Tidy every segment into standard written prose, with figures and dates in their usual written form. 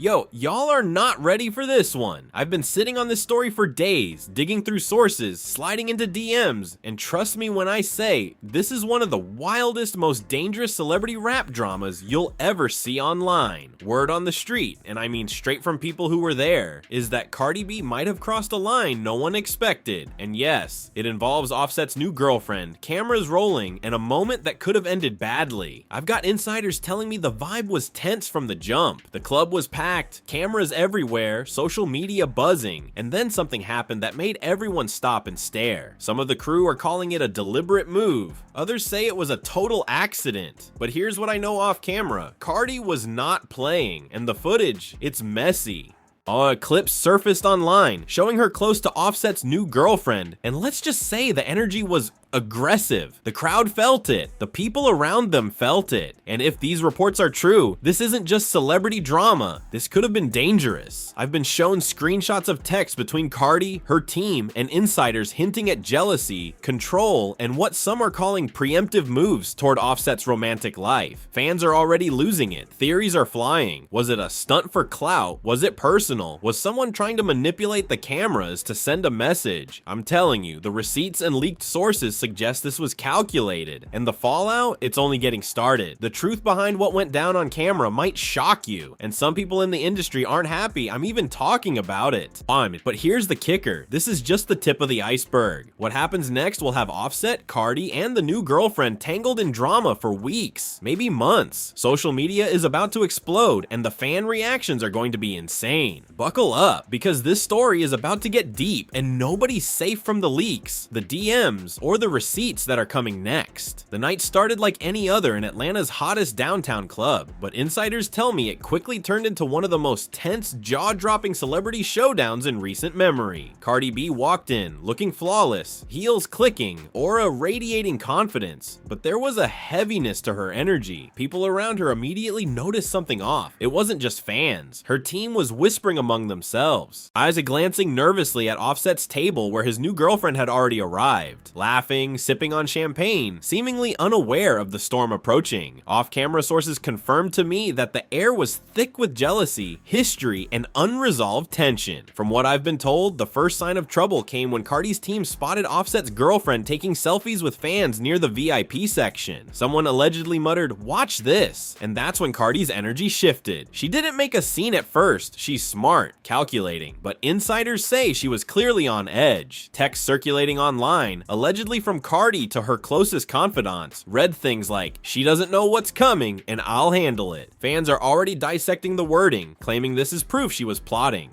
Yo, y'all are not ready for this one. I've been sitting on this story for days, digging through sources, sliding into DMs, and trust me when I say, this is one of the wildest, most dangerous celebrity rap dramas you'll ever see online. Word on the street, and I mean straight from people who were there, is that Cardi B might have crossed a line no one expected. And yes, it involves Offset's new girlfriend, cameras rolling, and a moment that could have ended badly. I've got insiders telling me the vibe was tense from the jump. The club was packed, cameras everywhere, social media buzzing, and then something happened that made everyone stop and stare. Some of the crew are calling it a deliberate move, others say it was a total accident. But here's what I know off camera: Cardi was not playing, and the footage, it's messy. A clip surfaced online showing her close to Offset's new girlfriend, and let's just say the energy was aggressive. The crowd felt it. The people around them felt it. And if these reports are true, this isn't just celebrity drama. This could have been dangerous. I've been shown screenshots of texts between Cardi, her team, and insiders hinting at jealousy, control, and what some are calling preemptive moves toward Offset's romantic life. Fans are already losing it. Theories are flying. Was it a stunt for clout? Was it personal? Was someone trying to manipulate the cameras to send a message? I'm telling you, the receipts and leaked sources suggest this was calculated, and the fallout, it's only getting started. The truth behind what went down on camera might shock you, and some people in the industry aren't happy I'm even talking about it. But here's the kicker: this is just the tip of the iceberg. What happens next will have Offset, Cardi, and the new girlfriend tangled in drama for weeks, maybe months. Social media is about to explode, and the fan reactions are going to be insane. Buckle up, because this story is about to get deep, and nobody's safe from the leaks, the DMs, or the receipts that are coming next. The night started like any other in Atlanta's hottest downtown club, but insiders tell me it quickly turned into one of the most tense, jaw-dropping celebrity showdowns in recent memory. Cardi B walked in, looking flawless, heels clicking, aura radiating confidence, but there was a heaviness to her energy. People around her immediately noticed something off. It wasn't just fans. Her team was whispering among themselves. Isaac glancing nervously at Offset's table where his new girlfriend had already arrived, laughing, sipping on champagne, seemingly unaware of the storm approaching. Off-camera sources confirmed to me that the air was thick with jealousy, history, and unresolved tension. From what I've been told, the first sign of trouble came when Cardi's team spotted Offset's girlfriend taking selfies with fans near the VIP section. Someone allegedly muttered, "Watch this," and that's when Cardi's energy shifted. She didn't make a scene at first. She's smart, calculating, but insiders say she was clearly on edge. Texts circulating online, allegedly from Cardi to her closest confidants, read things like, "She doesn't know what's coming and I'll handle it." Fans are already dissecting the wording, claiming this is proof she was plotting.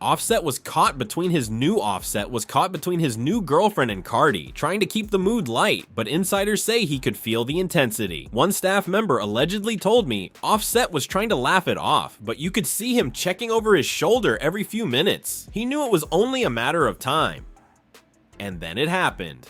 Offset was caught between his new girlfriend and Cardi, trying to keep the mood light, but insiders say he could feel the intensity. One staff member allegedly told me Offset was trying to laugh it off, but you could see him checking over his shoulder every few minutes. He knew it was only a matter of time. And then it happened.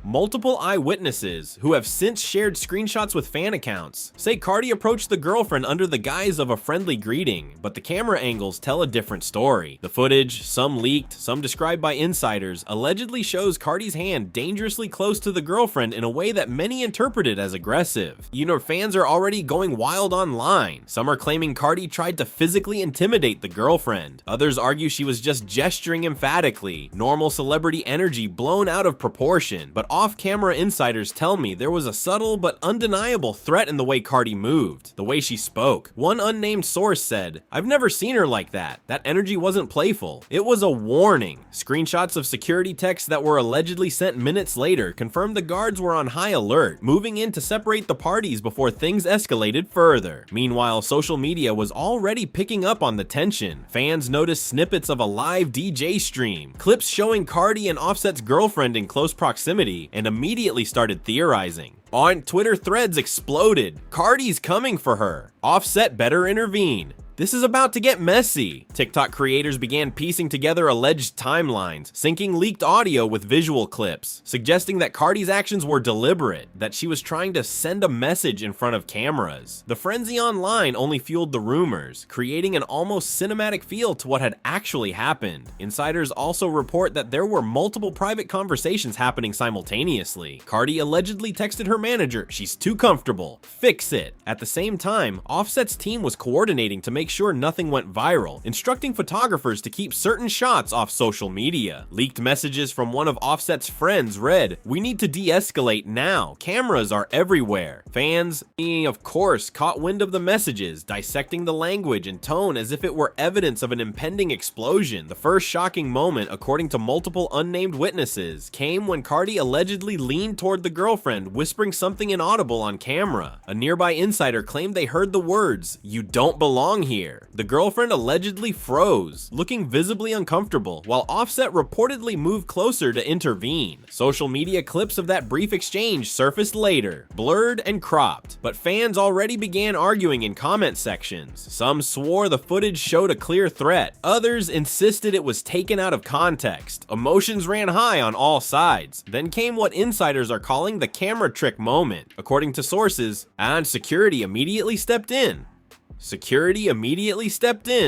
Multiple eyewitnesses, who have since shared screenshots with fan accounts, say Cardi approached the girlfriend under the guise of a friendly greeting, but the camera angles tell a different story. The footage, some leaked, some described by insiders, allegedly shows Cardi's hand dangerously close to the girlfriend in a way that many interpreted as aggressive. Fans are already going wild online. Some are claiming Cardi tried to physically intimidate the girlfriend. Others argue she was just gesturing emphatically, normal celebrity energy blown out of proportion, but off-camera insiders tell me there was a subtle but undeniable threat in the way Cardi moved, the way she spoke. One unnamed source said, "I've never seen her like that. That energy wasn't playful. It was a warning." Screenshots of security texts that were allegedly sent minutes later confirmed the guards were on high alert, moving in to separate the parties before things escalated further. Meanwhile, social media was already picking up on the tension. Fans noticed snippets of a live DJ stream, clips showing Cardi and Offset's girlfriend in close proximity, and immediately started theorizing. On Twitter, threads exploded. Cardi's coming for her. Offset better intervene. This is about to get messy. TikTok creators began piecing together alleged timelines, syncing leaked audio with visual clips, suggesting that Cardi's actions were deliberate, that she was trying to send a message in front of cameras. The frenzy online only fueled the rumors, creating an almost cinematic feel to what had actually happened. Insiders also report that there were multiple private conversations happening simultaneously. Cardi allegedly texted her manager, "She's too comfortable. Fix it." At the same time, Offset's team was coordinating to make make sure nothing went viral, instructing photographers to keep certain shots off social media. Leaked messages from one of Offset's friends read, "We need to de-escalate now. Cameras are everywhere." Fans, of course, caught wind of the messages, dissecting the language and tone as if it were evidence of an impending explosion. The first shocking moment, according to multiple unnamed witnesses, came when Cardi allegedly leaned toward the girlfriend, whispering something inaudible on camera. A nearby insider claimed they heard the words, "You don't belong here." The girlfriend allegedly froze, looking visibly uncomfortable, while Offset reportedly moved closer to intervene. Social media clips of that brief exchange surfaced later, blurred and cropped, but fans already began arguing in comment sections. Some swore the footage showed a clear threat, others insisted it was taken out of context. Emotions ran high on all sides. Then came what insiders are calling the camera trick moment. According to sources, and security immediately stepped in,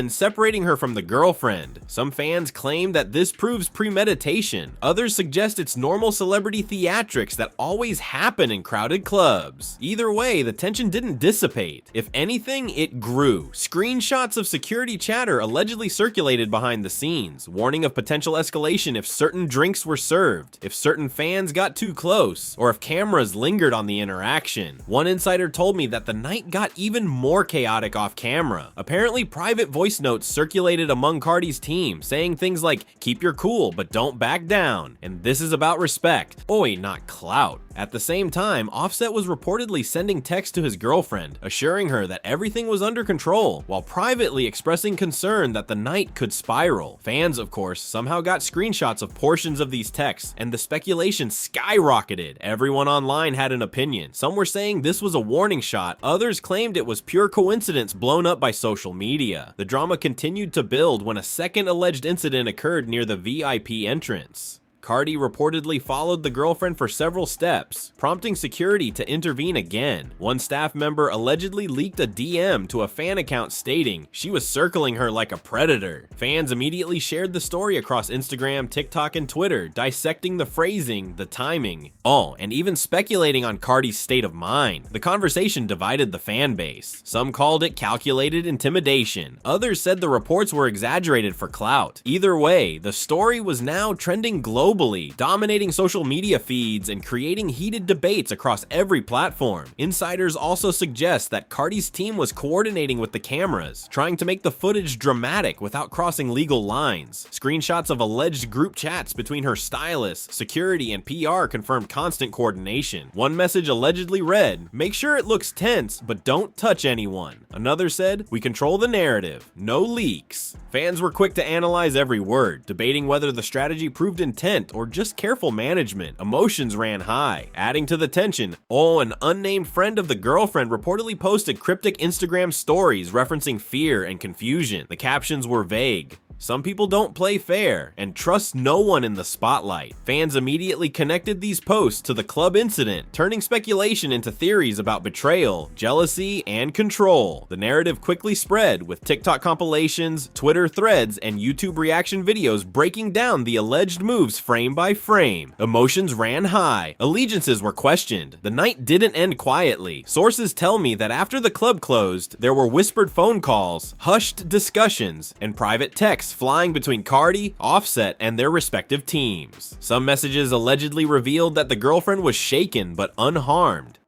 separating her from the girlfriend. Some fans claim that this proves premeditation. Others suggest it's normal celebrity theatrics that always happen in crowded clubs. Either way, the tension didn't dissipate. If anything, it grew. Screenshots of security chatter allegedly circulated behind the scenes, warning of potential escalation if certain drinks were served, if certain fans got too close, or if cameras lingered on the interaction. One insider told me that the night got even more chaotic off camera. Apparently, private voice notes circulated among Cardi's team, saying things like, "Keep your cool, but don't back down," and "This is about respect. Oi, not clout." At the same time, Offset was reportedly sending texts to his girlfriend, assuring her that everything was under control, while privately expressing concern that the night could spiral. Fans, of course, somehow got screenshots of portions of these texts, and the speculation skyrocketed. Everyone online had an opinion. Some were saying this was a warning shot, others claimed it was pure coincidence blown up by social media. The drama continued to build when a second alleged incident occurred near the VIP entrance. Cardi reportedly followed the girlfriend for several steps, prompting security to intervene again. One staff member allegedly leaked a DM to a fan account stating she was circling her like a predator. Fans immediately shared the story across Instagram, TikTok, and Twitter, dissecting the phrasing, the timing, and even speculating on Cardi's state of mind. The conversation divided the fan base. Some called it calculated intimidation. Others said the reports were exaggerated for clout. Either way, the story was now trending globally, dominating social media feeds and creating heated debates across every platform. Insiders also suggest that Cardi's team was coordinating with the cameras, trying to make the footage dramatic without crossing legal lines. Screenshots of alleged group chats between her stylist, security, and PR confirmed constant coordination. One message allegedly read, "Make sure it looks tense, but don't touch anyone." Another said, "We control the narrative, no leaks." Fans were quick to analyze every word, debating whether the strategy proved intent or just careful management. Emotions ran high, adding to the tension. An unnamed friend of the girlfriend reportedly posted cryptic Instagram stories referencing fear and confusion. The captions were vague. "Some people don't play fair and trust no one in the spotlight." Fans immediately connected these posts to the club incident, turning speculation into theories about betrayal, jealousy, and control. The narrative quickly spread, with TikTok compilations, Twitter threads, and YouTube reaction videos breaking down the alleged moves frame by frame. Emotions ran high. Allegiances were questioned. The night didn't end quietly. Sources tell me that after the club closed, there were whispered phone calls, hushed discussions, and private texts flying between Cardi, Offset, and their respective teams. Some messages allegedly revealed that the girlfriend was shaken but unharmed,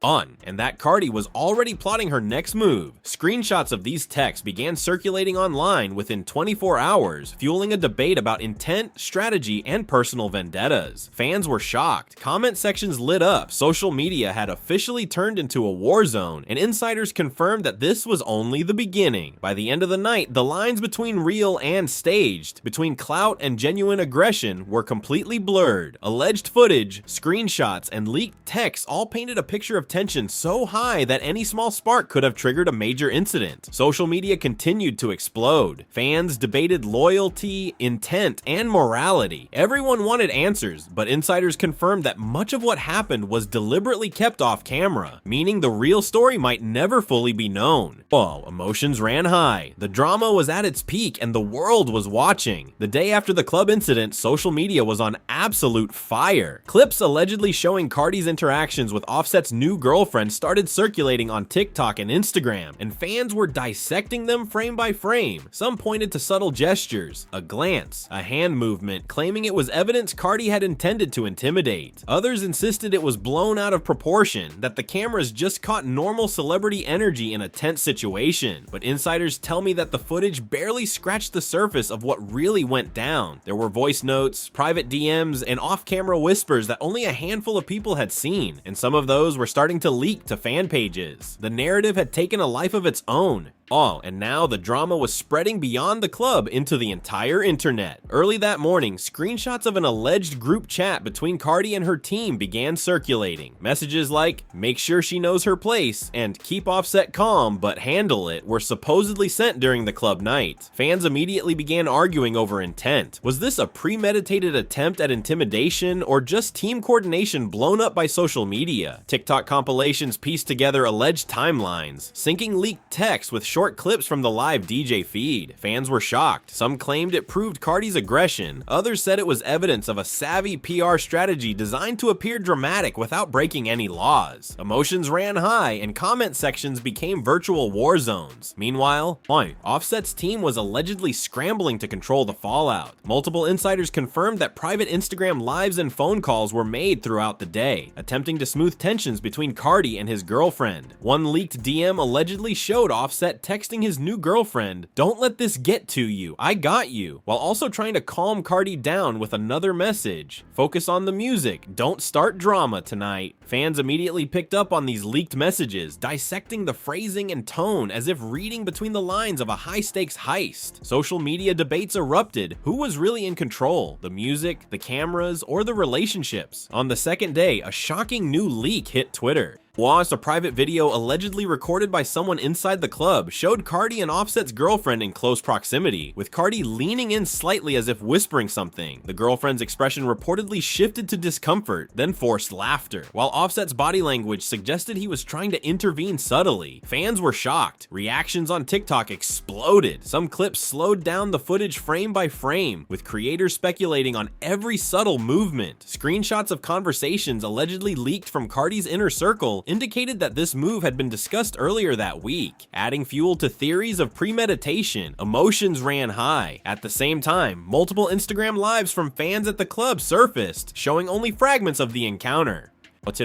and that Cardi was already plotting her next move. Screenshots of these texts began circulating online within 24 hours, fueling a debate about intent, strategy, and personal vendettas. Fans were shocked. Comment sections lit up. Social media had officially turned into a war zone, and insiders confirmed that this was only the beginning. By the end of the night, the lines between real and staged, between clout and genuine aggression, were completely blurred. Alleged footage, screenshots, and leaked texts all painted a picture of tension so high that any small spark could have triggered a major incident. Social media continued to explode. Fans debated loyalty, intent, and morality. Everyone wanted answers, but insiders confirmed that much of what happened was deliberately kept off camera, meaning the real story might never fully be known. Emotions ran high. The drama was at its peak, and the world was was watching. The day after the club incident, social media was on absolute fire. Clips allegedly showing Cardi's interactions with Offset's new girlfriend started circulating on TikTok and Instagram, and fans were dissecting them frame by frame. Some pointed to subtle gestures, a glance, a hand movement, claiming it was evidence Cardi had intended to intimidate. Others insisted it was blown out of proportion, that the cameras just caught normal celebrity energy in a tense situation. But insiders tell me that the footage barely scratched the surface of what really went down. There were voice notes, private DMs, and off-camera whispers that only a handful of people had seen, and some of those were starting to leak to fan pages. The narrative had taken a life of its own. And now the drama was spreading beyond the club into the entire internet. Early that morning, screenshots of an alleged group chat between Cardi and her team began circulating. Messages like, "Make sure she knows her place," and "Keep Offset calm, but handle it," were supposedly sent during the club night. Fans immediately began arguing over intent. Was this a premeditated attempt at intimidation, or just team coordination blown up by social media? TikTok compilations pieced together alleged timelines, syncing leaked text with short clips from the live DJ feed. Fans were shocked. Some claimed it proved Cardi's aggression. Others said it was evidence of a savvy PR strategy designed to appear dramatic without breaking any laws. Emotions ran high, and comment sections became virtual war zones. Meanwhile, Offset's team was allegedly scrambling to control the fallout. Multiple insiders confirmed that private Instagram lives and phone calls were made throughout the day, attempting to smooth tensions between Cardi and his girlfriend. One leaked DM allegedly showed Offset texting his new girlfriend, "Don't let this get to you, I got you," while also trying to calm Cardi down with another message, "Focus on the music, don't start drama tonight." Fans immediately picked up on these leaked messages, dissecting the phrasing and tone as if reading between the lines of a high-stakes heist. Social media debates erupted. Who was really in control? The music, the cameras, or the relationships? On the second day, a shocking new leak hit Twitter. A private video allegedly recorded by someone inside the club showed Cardi and Offset's girlfriend in close proximity, with Cardi leaning in slightly as if whispering something. The girlfriend's expression reportedly shifted to discomfort, then forced laughter, while Offset's body language suggested he was trying to intervene subtly. Fans were shocked. Reactions on TikTok exploded. Some clips slowed down the footage frame by frame, with creators speculating on every subtle movement. Screenshots of conversations allegedly leaked from Cardi's inner circle indicated that this move had been discussed earlier that week, adding fuel to theories of premeditation. Emotions ran high. At the same time, multiple Instagram lives from fans at the club surfaced, showing only fragments of the encounter.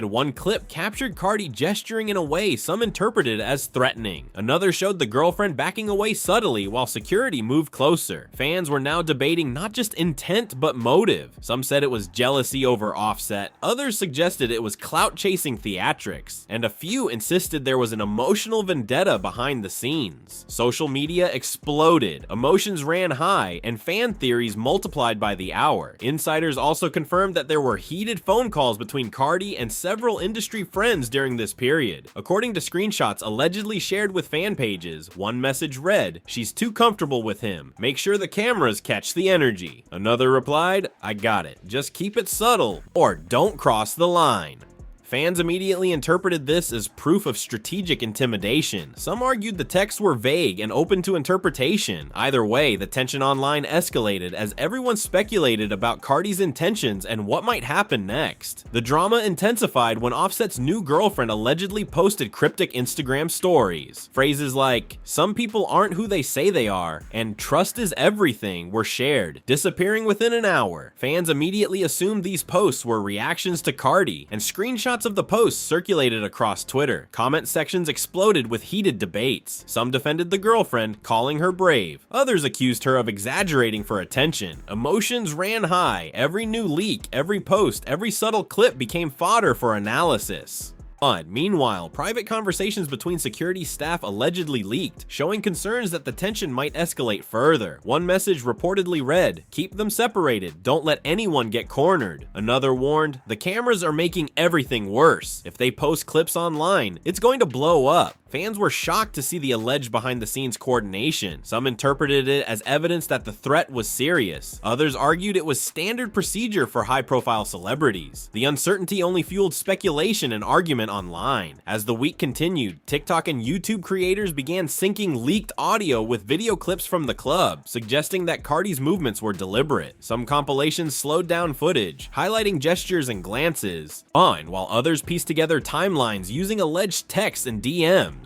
One clip captured Cardi gesturing in a way some interpreted as threatening. Another showed the girlfriend backing away subtly while security moved closer. Fans were now debating not just intent but motive. Some said it was jealousy over Offset, others suggested it was clout-chasing theatrics, and a few insisted there was an emotional vendetta behind the scenes. Social media exploded, emotions ran high, and fan theories multiplied by the hour. Insiders also confirmed that there were heated phone calls between Cardi and several industry friends during this period. According to screenshots allegedly shared with fan pages, one message read, "She's too comfortable with him. Make sure the cameras catch the energy." Another replied, "I got it. Just keep it subtle," or "Don't cross the line." Fans immediately interpreted this as proof of strategic intimidation. Some argued the texts were vague and open to interpretation. Either way, the tension online escalated as everyone speculated about Cardi's intentions and what might happen next. The drama intensified when Offset's new girlfriend allegedly posted cryptic Instagram stories. Phrases like, "Some people aren't who they say they are," and "Trust is everything" were shared, disappearing within an hour. Fans immediately assumed these posts were reactions to Cardi, and screenshots of the posts circulated across Twitter. Comment sections exploded with heated debates. Some defended the girlfriend, calling her brave. Others accused her of exaggerating for attention. Emotions ran high. Every new leak, every post, every subtle clip became fodder for analysis. Meanwhile, private conversations between security staff allegedly leaked, showing concerns that the tension might escalate further. One message reportedly read, "Keep them separated, don't let anyone get cornered." Another warned, "The cameras are making everything worse. If they post clips online, it's going to blow up." Fans were shocked to see the alleged behind-the-scenes coordination. Some interpreted it as evidence that the threat was serious. Others argued it was standard procedure for high-profile celebrities. The uncertainty only fueled speculation and argument online. As the week continued, TikTok and YouTube creators began syncing leaked audio with video clips from the club, suggesting that Cardi's movements were deliberate. Some compilations slowed down footage, highlighting gestures and glances, while others pieced together timelines using alleged texts and DMs.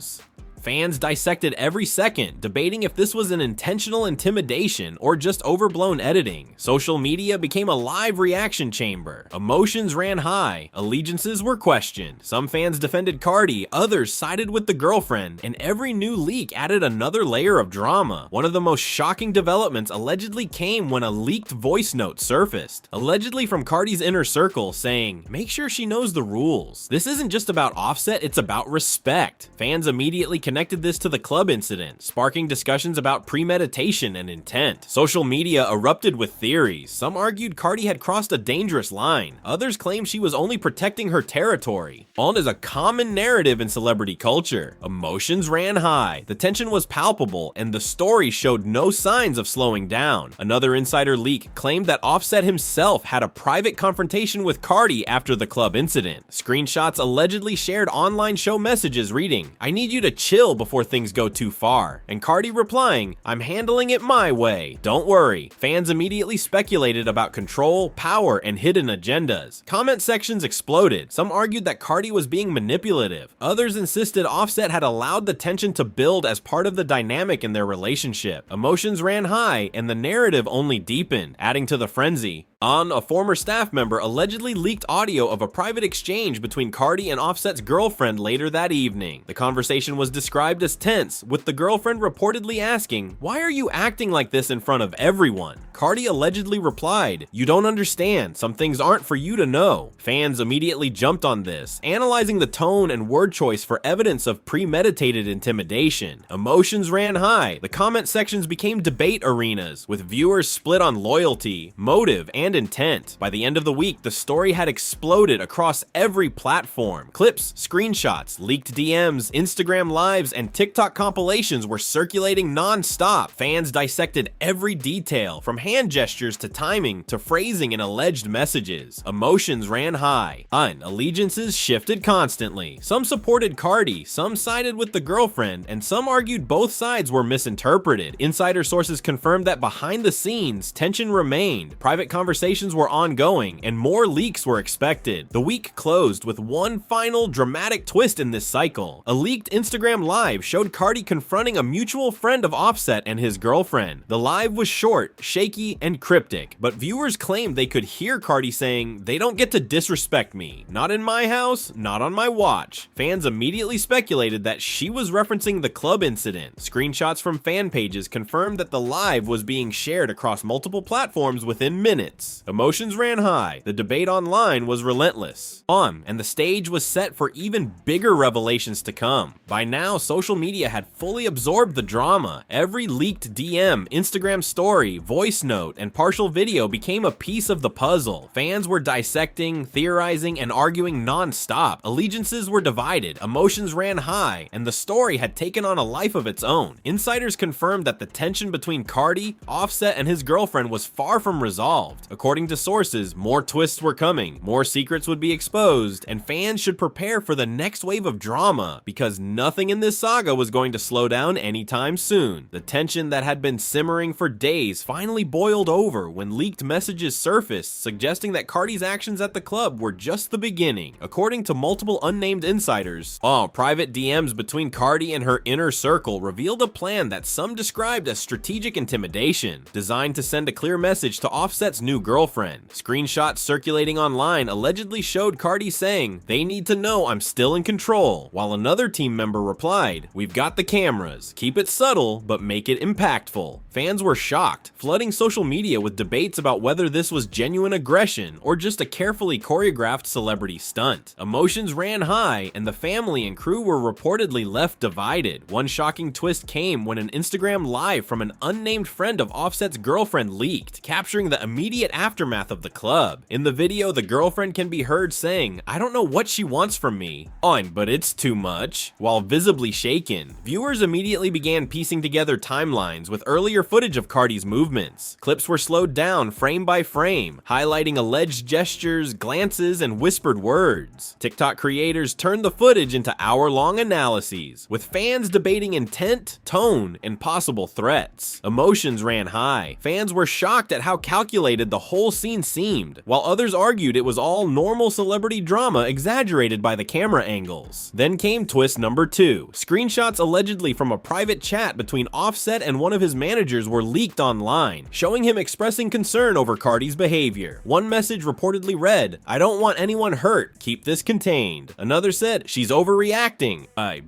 Fans dissected every second, debating if this was an intentional intimidation or just overblown editing. Social media became a live reaction chamber. Emotions ran high, allegiances were questioned. Some fans defended Cardi, others sided with the girlfriend, and every new leak added another layer of drama. One of the most shocking developments allegedly came when a leaked voice note surfaced, allegedly from Cardi's inner circle, saying, "Make sure she knows the rules. This isn't just about Offset, it's about respect." Fans immediately connected this to the club incident, sparking discussions about premeditation and intent. Social media erupted with theories. Some argued Cardi had crossed a dangerous line. Others claimed she was only protecting her territory. All is a common narrative in celebrity culture. Emotions ran high, the tension was palpable, and the story showed no signs of slowing down. Another insider leak claimed that Offset himself had a private confrontation with Cardi after the club incident. Screenshots allegedly shared online show messages reading, "I need you to chill before things go too far," and Cardi replying, "I'm handling it my way, don't worry." Fans immediately speculated about control, power, and hidden agendas. Comment sections exploded. Some argued that Cardi was being manipulative. Others insisted Offset had allowed the tension to build as part of the dynamic in their relationship. Emotions ran high, and the narrative only deepened, adding to the frenzy. A former staff member allegedly leaked audio of a private exchange between Cardi and Offset's girlfriend later that evening. The conversation was described as tense, with the girlfriend reportedly asking, "Why are you acting like this in front of everyone?" Cardi allegedly replied, "You don't understand, some things aren't for you to know." Fans immediately jumped on this, analyzing the tone and word choice for evidence of premeditated intimidation. Emotions ran high. The comment sections became debate arenas, with viewers split on loyalty, motive, and intent. By the end of the week, the story had exploded across every platform. Clips, screenshots, leaked DMs, Instagram lives, and TikTok compilations were circulating non-stop. Fans dissected every detail, from hand gestures to timing to phrasing in alleged messages. Emotions ran high, and allegiances shifted constantly. Some supported Cardi, some sided with the girlfriend, and some argued both sides were misinterpreted. Insider sources confirmed that behind the scenes, tension remained. Private conversations were ongoing, and more leaks were expected. The week closed with one final dramatic twist in this cycle. A leaked Instagram live showed Cardi confronting a mutual friend of Offset and his girlfriend. The live was short, shaky, and cryptic, but viewers claimed they could hear Cardi saying, "They don't get to disrespect me. Not in my house, not on my watch." Fans immediately speculated that she was referencing the club incident. Screenshots from fan pages confirmed that the live was being shared across multiple platforms within minutes. Emotions ran high. The debate online was relentless. And the stage was set for even bigger revelations to come. By now, social media had fully absorbed the drama. Every leaked DM, Instagram story, voice note, and partial video became a piece of the puzzle. Fans were dissecting, theorizing, and arguing non-stop. Allegiances were divided, emotions ran high, and the story had taken on a life of its own. Insiders confirmed that the tension between Cardi, Offset, and his girlfriend was far from resolved. According to sources, more twists were coming, more secrets would be exposed, and fans should prepare for the next wave of drama, because nothing in this saga was going to slow down anytime soon. The tension that had been simmering for days finally boiled over when leaked messages surfaced suggesting that Cardi's actions at the club were just the beginning. According to multiple unnamed insiders, private DMs between Cardi and her inner circle revealed a plan that some described as strategic intimidation, designed to send a clear message to Offset's new girlfriend. Screenshots circulating online allegedly showed Cardi saying, "They need to know I'm still in control," while another team member replied, "We've got the cameras. Keep it subtle, but make it impactful." Fans were shocked, flooding social media with debates about whether this was genuine aggression or just a carefully choreographed celebrity stunt. Emotions ran high, and the family and crew were reportedly left divided. One shocking twist came when an Instagram live from an unnamed friend of Offset's girlfriend leaked, capturing the immediate aftermath of the club. In the video, the girlfriend can be heard saying, "I don't know what she wants from me. On, but it's too much," while visibly shaken. Viewers immediately began piecing together timelines with earlier footage of Cardi's movements. Clips were slowed down frame by frame, highlighting alleged gestures, glances, and whispered words. TikTok creators turned the footage into hour-long analyses, with fans debating intent, tone, and possible threats. Emotions ran high. Fans were shocked at how calculated the whole scene seemed, while others argued it was all normal celebrity drama exaggerated by the camera angles. Then came twist number 2. Screenshots allegedly from a private chat between Offset and one of his managers were leaked online, showing him expressing concern over Cardi's behavior. One message reportedly read, "I don't want anyone hurt, keep this contained." Another said, "She's overreacting.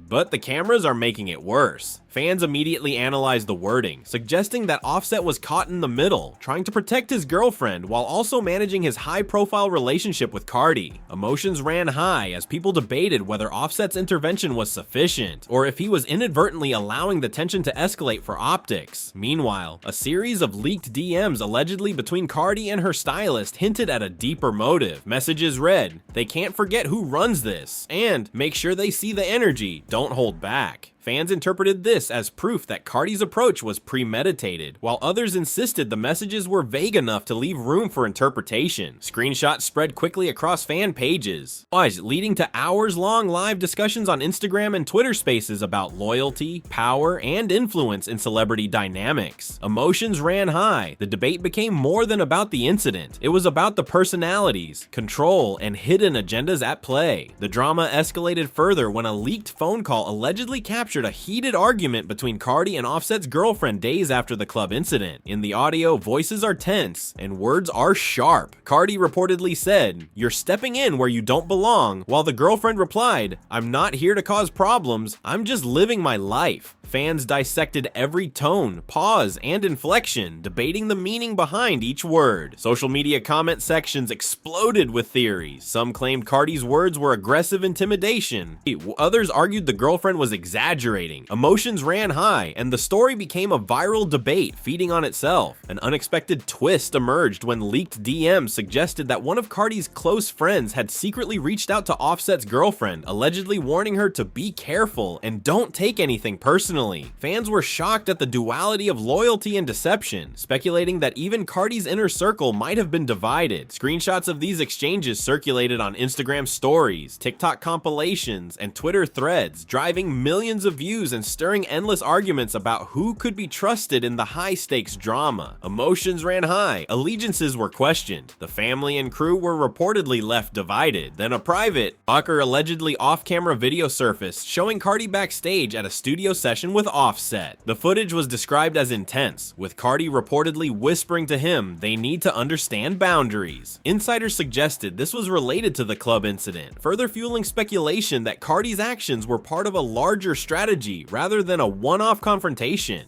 But the cameras are making it worse." Fans immediately analyzed the wording, suggesting that Offset was caught in the middle, trying to protect his girlfriend while also managing his high-profile relationship with Cardi. Emotions ran high as people debated whether Offset's intervention was sufficient, or if he was inadvertently allowing the tension to escalate for optics. Meanwhile, a series of leaked DMs allegedly between Cardi and her stylist hinted at a deeper motive. Messages read, "They can't forget who runs this," and "Make sure they see the energy, don't hold back." Fans interpreted this as proof that Cardi's approach was premeditated, while others insisted the messages were vague enough to leave room for interpretation. Screenshots spread quickly across fan pages, leading to hours-long live discussions on Instagram and Twitter Spaces about loyalty, power, and influence in celebrity dynamics. Emotions ran high. The debate became more than about the incident. It was about the personalities, control, and hidden agendas at play. The drama escalated further when a leaked phone call allegedly captured a heated argument between Cardi and Offset's girlfriend days after the club incident. In the audio, voices are tense and words are sharp. Cardi reportedly said, "You're stepping in where you don't belong," while the girlfriend replied, "I'm not here to cause problems, I'm just living my life." Fans dissected every tone, pause, and inflection, debating the meaning behind each word. Social media comment sections exploded with theories. Some claimed Cardi's words were aggressive intimidation. Others argued the girlfriend was exaggerating. Emotions ran high, and the story became a viral debate, feeding on itself. An unexpected twist emerged when leaked DMs suggested that one of Cardi's close friends had secretly reached out to Offset's girlfriend, allegedly warning her to be careful and don't take anything personally. Fans were shocked at the duality of loyalty and deception, speculating that even Cardi's inner circle might have been divided. Screenshots of these exchanges circulated on Instagram stories, TikTok compilations, and Twitter threads, driving millions of views and stirring endless arguments about who could be trusted in the high-stakes drama. Emotions ran high, allegiances were questioned, the family and crew were reportedly left divided. Then a private, allegedly off-camera video surfaced showing Cardi backstage at a studio session with Offset. The footage was described as intense, with Cardi reportedly whispering to him they need to understand boundaries. Insiders suggested this was related to the club incident, further fueling speculation that Cardi's actions were part of a larger strategy rather than a one-off confrontation.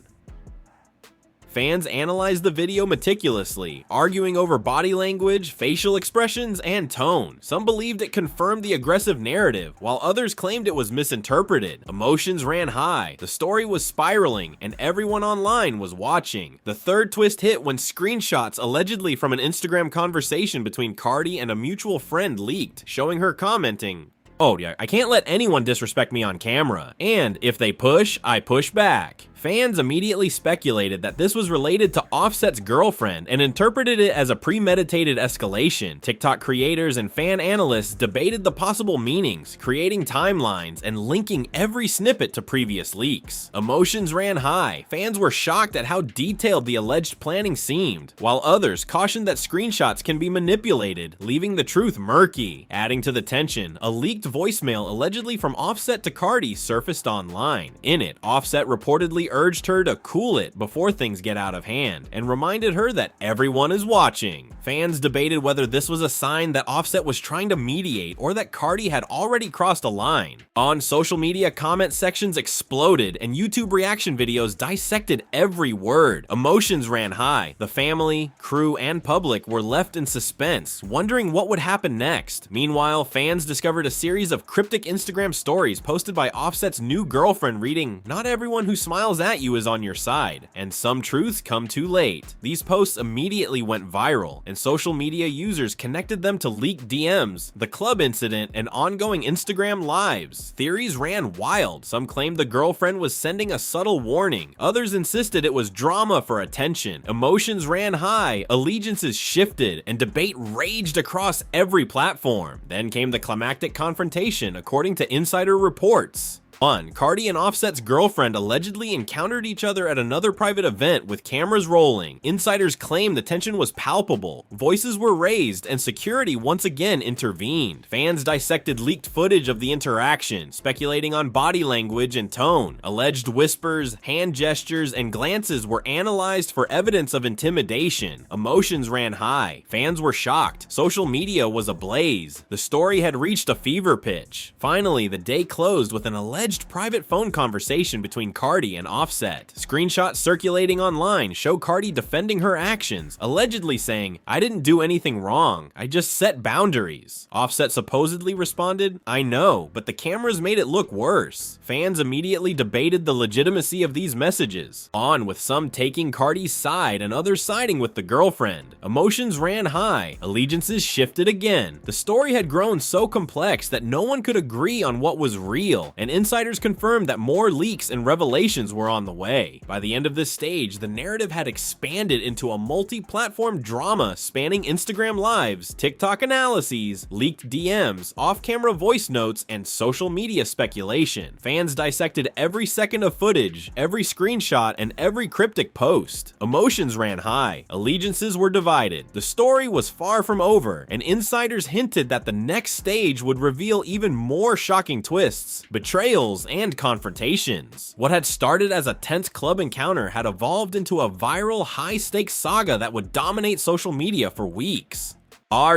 Fans analyzed the video meticulously, arguing over body language, facial expressions, and tone. Some believed it confirmed the aggressive narrative, while others claimed it was misinterpreted. Emotions ran high, the story was spiraling, and everyone online was watching. The third twist hit when screenshots allegedly from an Instagram conversation between Cardi and a mutual friend leaked, showing her commenting, "Oh yeah, I can't let anyone disrespect me on camera. And if they push, I push back." Fans immediately speculated that this was related to Offset's girlfriend and interpreted it as a premeditated escalation. TikTok creators and fan analysts debated the possible meanings, creating timelines and linking every snippet to previous leaks. Emotions ran high. Fans were shocked at how detailed the alleged planning seemed, while others cautioned that screenshots can be manipulated, leaving the truth murky. Adding to the tension, a leaked voicemail allegedly from Offset to Cardi surfaced online. In it, Offset reportedly urged her to cool it before things get out of hand, and reminded her that everyone is watching. Fans debated whether this was a sign that Offset was trying to mediate or that Cardi had already crossed a line. On social media, comment sections exploded and YouTube reaction videos dissected every word. Emotions ran high. The family, crew, and public were left in suspense, wondering what would happen next. Meanwhile, fans discovered a series of cryptic Instagram stories posted by Offset's new girlfriend reading, "Not everyone who smiles at you is on your side," and "Some truths come too late." These posts immediately went viral, and social media users connected them to leaked DMs, the club incident, and ongoing Instagram lives. Theories ran wild. Some claimed the girlfriend was sending a subtle warning. Others insisted it was drama for attention. Emotions ran high, allegiances shifted, and debate raged across every platform. Then came the climactic confrontation, according to insider reports. 1. Cardi and Offset's girlfriend allegedly encountered each other at another private event with cameras rolling. Insiders claim the tension was palpable. Voices were raised and security once again intervened. Fans dissected leaked footage of the interaction, speculating on body language and tone. Alleged whispers, hand gestures, and glances were analyzed for evidence of intimidation. Emotions ran high. Fans were shocked. Social media was ablaze. The story had reached a fever pitch. Finally, the day closed with an alleged private phone conversation between Cardi and Offset. Screenshots circulating online show Cardi defending her actions, allegedly saying, "I didn't do anything wrong, I just set boundaries." Offset supposedly responded, "I know, but the cameras made it look worse." Fans immediately debated the legitimacy of these messages, with some taking Cardi's side and others siding with the girlfriend. Emotions ran high, allegiances shifted again. The story had grown so complex that no one could agree on what was real, and insiders confirmed that more leaks and revelations were on the way. By the end of this stage, the narrative had expanded into a multi-platform drama spanning Instagram lives, TikTok analyses, leaked DMs, off-camera voice notes, and social media speculation. Fans dissected every second of footage, every screenshot, and every cryptic post. Emotions ran high, allegiances were divided. The story was far from over, and insiders hinted that the next stage would reveal even more shocking twists, betrayals, and confrontations. What had started as a tense club encounter had evolved into a viral, high-stakes saga that would dominate social media for weeks.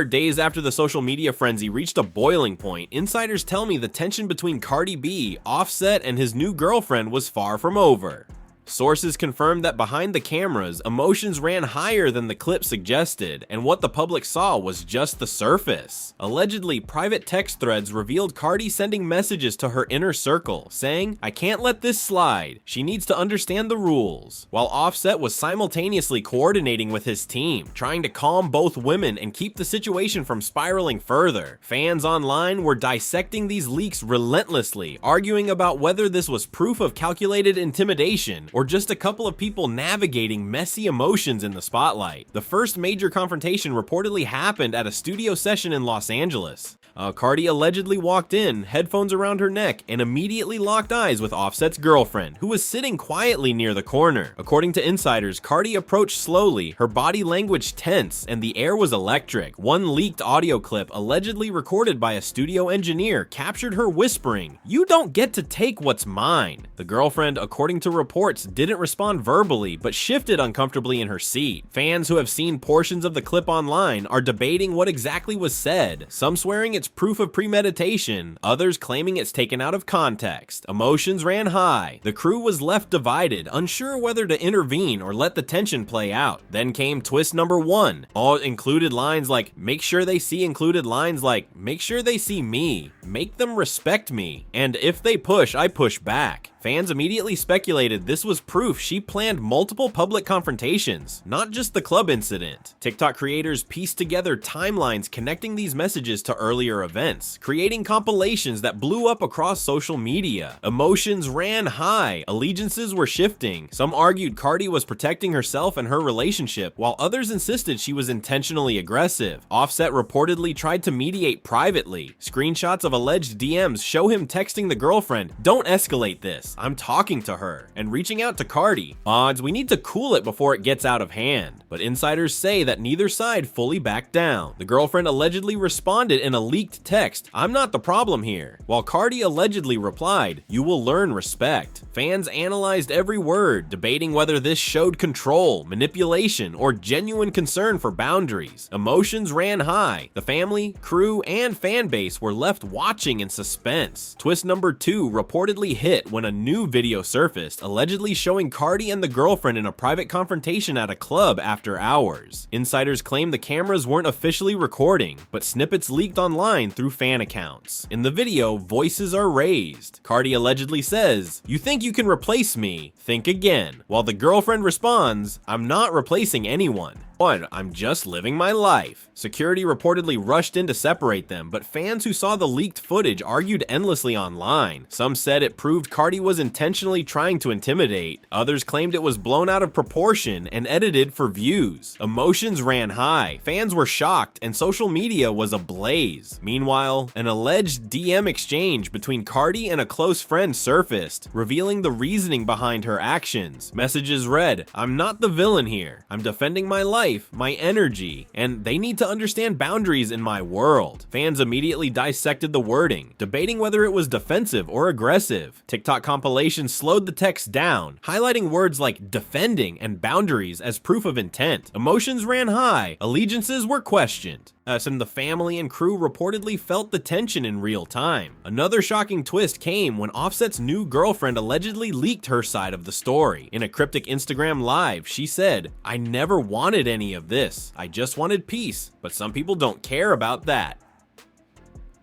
Days after the social media frenzy reached a boiling point, insiders tell me the tension between Cardi B, Offset, and his new girlfriend was far from over. Sources confirmed that behind the cameras, emotions ran higher than the clip suggested, and what the public saw was just the surface. Allegedly, private text threads revealed Cardi sending messages to her inner circle, saying, "I can't let this slide. She needs to understand the rules," while Offset was simultaneously coordinating with his team, trying to calm both women and keep the situation from spiraling further. Fans online were dissecting these leaks relentlessly, arguing about whether this was proof of calculated intimidation or just a couple of people navigating messy emotions in the spotlight. The first major confrontation reportedly happened at a studio session in Los Angeles. Cardi allegedly walked in, headphones around her neck, and immediately locked eyes with Offset's girlfriend, who was sitting quietly near the corner. According to insiders, Cardi approached slowly, her body language tense, and the air was electric. One leaked audio clip, allegedly recorded by a studio engineer, captured her whispering, "You don't get to take what's mine." The girlfriend, according to reports, didn't respond verbally, but shifted uncomfortably in her seat. Fans who have seen portions of the clip online are debating what exactly was said, some swearing it's proof of premeditation, others claiming it's taken out of context. Emotions ran high. The crew was left divided, unsure whether to intervene or let the tension play out. Then came twist number 1. All included lines like, "Make sure they see," included lines like, "Make sure they see me," "Make them respect me," and "If they push, I push back." Fans immediately speculated this was proof she planned multiple public confrontations, not just the club incident. TikTok creators pieced together timelines connecting these messages to earlier events, creating compilations that blew up across social media. Emotions ran high, allegiances were shifting. Some argued Cardi was protecting herself and her relationship, while others insisted she was intentionally aggressive. Offset reportedly tried to mediate privately. Screenshots of alleged DMs show him texting the girlfriend, "Don't escalate this. I'm talking to her, and reaching out to Cardi. Odds, we need to cool it before it gets out of hand. But insiders say that neither side fully backed down. The girlfriend allegedly responded in a leaked text, "I'm not the problem here," while Cardi allegedly replied, "You will learn respect." Fans analyzed every word, debating whether this showed control, manipulation, or genuine concern for boundaries. Emotions ran high. The family, crew, and fan base were left watching in suspense. Twist number 2 reportedly hit when a new video surfaced, allegedly showing Cardi and the girlfriend in a private confrontation at a club after hours. Insiders claim the cameras weren't officially recording, but snippets leaked online through fan accounts. In the video, voices are raised. Cardi allegedly says, "You think you can replace me? Think again." While the girlfriend responds, "I'm not replacing anyone. I'm just living my life." Security reportedly rushed in to separate them, but fans who saw the leaked footage argued endlessly online. Some said it proved Cardi was intentionally trying to intimidate. Others claimed it was blown out of proportion and edited for views. Emotions ran high, fans were shocked, and social media was ablaze. Meanwhile, an alleged DM exchange between Cardi and a close friend surfaced, revealing the reasoning behind her actions. Messages read, "I'm not the villain here. I'm defending my life, my energy, and they need to understand boundaries in my world." Fans immediately dissected the wording, debating whether it was defensive or aggressive. TikTok compilations slowed the text down, highlighting words like defending and boundaries as proof of intent. Emotions ran high, allegiances were questioned. And the family and crew reportedly felt the tension in real time. Another shocking twist came when Offset's new girlfriend allegedly leaked her side of the story. In a cryptic Instagram live, she said, "I never wanted any of this. I just wanted peace, but some people don't care about that."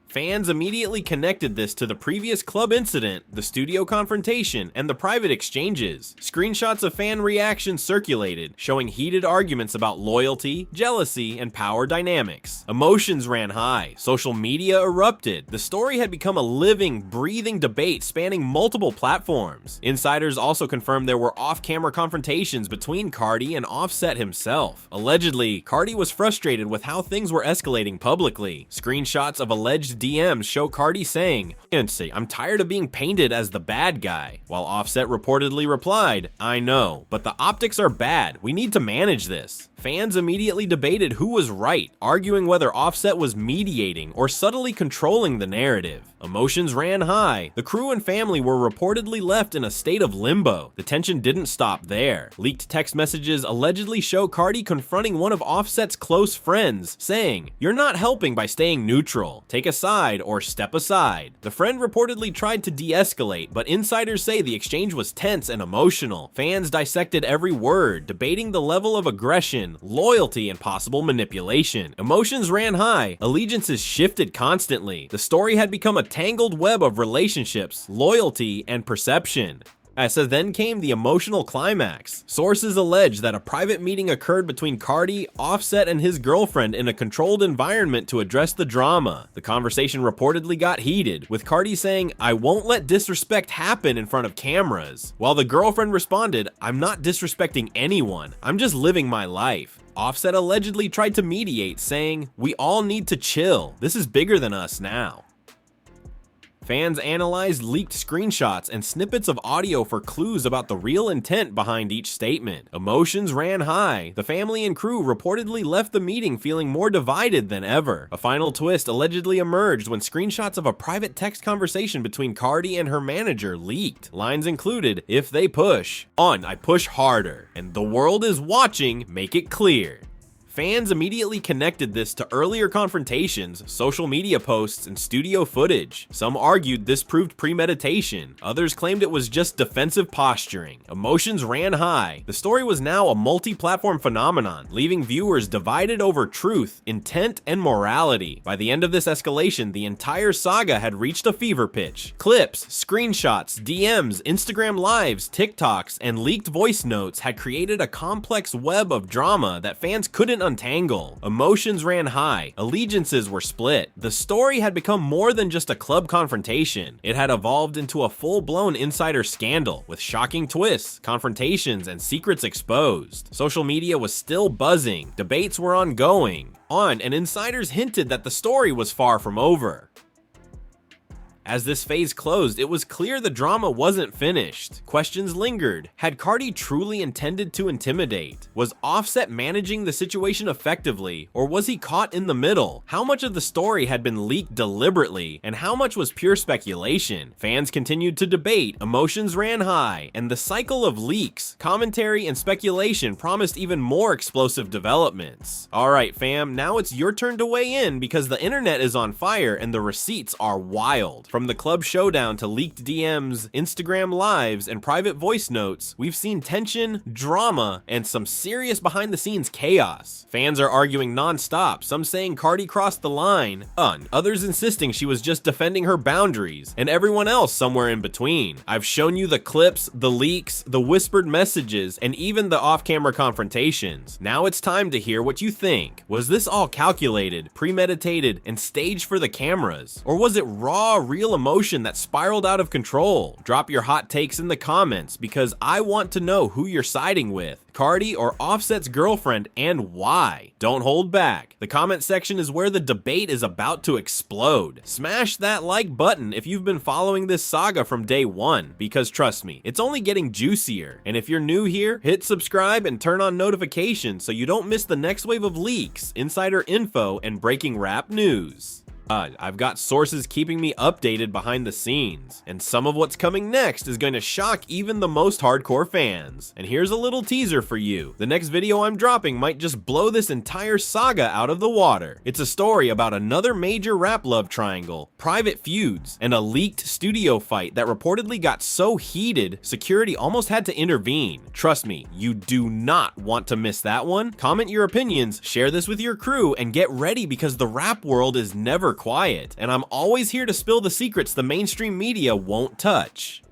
Fans immediately connected this to the previous club incident, the studio confrontation, and the private exchanges. Screenshots of fan reactions circulated, showing heated arguments about loyalty, jealousy, and power dynamics. Emotions ran high, social media erupted. The story had become a living, breathing debate spanning multiple platforms. Insiders also confirmed there were off-camera confrontations between Cardi and Offset himself. Allegedly, Cardi was frustrated with how things were escalating publicly. Screenshots of alleged DMs show Cardi saying, "I'm tired of being painted as the bad guy," while Offset reportedly replied, "I know, but the optics are bad. We need to manage this." Fans immediately debated who was right, arguing whether Offset was mediating or subtly controlling the narrative. Emotions ran high. The crew and family were reportedly left in a state of limbo. The tension didn't stop there. Leaked text messages allegedly show Cardi confronting one of Offset's close friends, saying, "You're not helping by staying neutral. Take a side or step aside." The friend reportedly tried to de-escalate, but insiders say the exchange was tense and emotional. Fans dissected every word, debating the level of aggression, loyalty, and possible manipulation. Emotions ran high. Allegiances shifted constantly. The story had become a tangled web of relationships, loyalty, and perception. So then came the emotional climax. Sources allege that a private meeting occurred between Cardi, Offset, and his girlfriend in a controlled environment to address the drama. The conversation reportedly got heated, with Cardi saying, "I won't let disrespect happen in front of cameras," while the girlfriend responded, "I'm not disrespecting anyone. I'm just living my life." Offset allegedly tried to mediate, saying, "We all need to chill. This is bigger than us now." Fans analyzed leaked screenshots and snippets of audio for clues about the real intent behind each statement. Emotions ran high. The family and crew reportedly left the meeting feeling more divided than ever. A final twist allegedly emerged when screenshots of a private text conversation between Cardi and her manager leaked. Lines included, "If they push, I push harder, and the world is watching, make it clear." Fans immediately connected this to earlier confrontations, social media posts, and studio footage. Some argued this proved premeditation. Others claimed it was just defensive posturing. Emotions ran high. The story was now a multi-platform phenomenon, leaving viewers divided over truth, intent, and morality. By the end of this escalation, the entire saga had reached a fever pitch. Clips, screenshots, DMs, Instagram lives, TikToks, and leaked voice notes had created a complex web of drama that fans couldn't untangle. Emotions ran high. Allegiances were split. The story had become more than just a club confrontation. It had evolved into a full-blown insider scandal, with shocking twists, confrontations, and secrets exposed. Social media was still buzzing. Debates were ongoing. And insiders hinted that the story was far from over. As this phase closed, it was clear the drama wasn't finished. Questions lingered. Had Cardi truly intended to intimidate? Was Offset managing the situation effectively, or was he caught in the middle? How much of the story had been leaked deliberately, and how much was pure speculation? Fans continued to debate, emotions ran high, and the cycle of leaks, commentary, and speculation promised even more explosive developments. Alright fam, now it's your turn to weigh in because the internet is on fire and the receipts are wild. From the club showdown to leaked DMs, Instagram lives, and private voice notes, we've seen tension, drama, and some serious behind the scenes chaos. Fans are arguing non-stop, some saying Cardi crossed the line, others insisting she was just defending her boundaries, and everyone else somewhere in between. I've shown you the clips, the leaks, the whispered messages, and even the off-camera confrontations. Now it's time to hear what you think. Was this all calculated, premeditated, and staged for the cameras? Or was it raw, real emotion that spiraled out of control? Drop your hot takes in the comments because I want to know who you're siding with, Cardi or Offset's girlfriend, and why. Don't hold back. The comment section is where the debate is about to explode. Smash that like button if you've been following this saga from day one, because trust me, it's only getting juicier. And if you're new here, hit subscribe and turn on notifications so you don't miss the next wave of leaks, insider info, and breaking rap news. I've got sources keeping me updated behind the scenes, and some of what's coming next is going to shock even the most hardcore fans. And here's a little teaser for you. The next video I'm dropping might just blow this entire saga out of the water. It's a story about another major rap love triangle, private feuds, and a leaked studio fight that reportedly got so heated, security almost had to intervene. Trust me, you do not want to miss that one. Comment your opinions, share this with your crew, and get ready because the rap world is never quiet, and I'm always here to spill the secrets the mainstream media won't touch.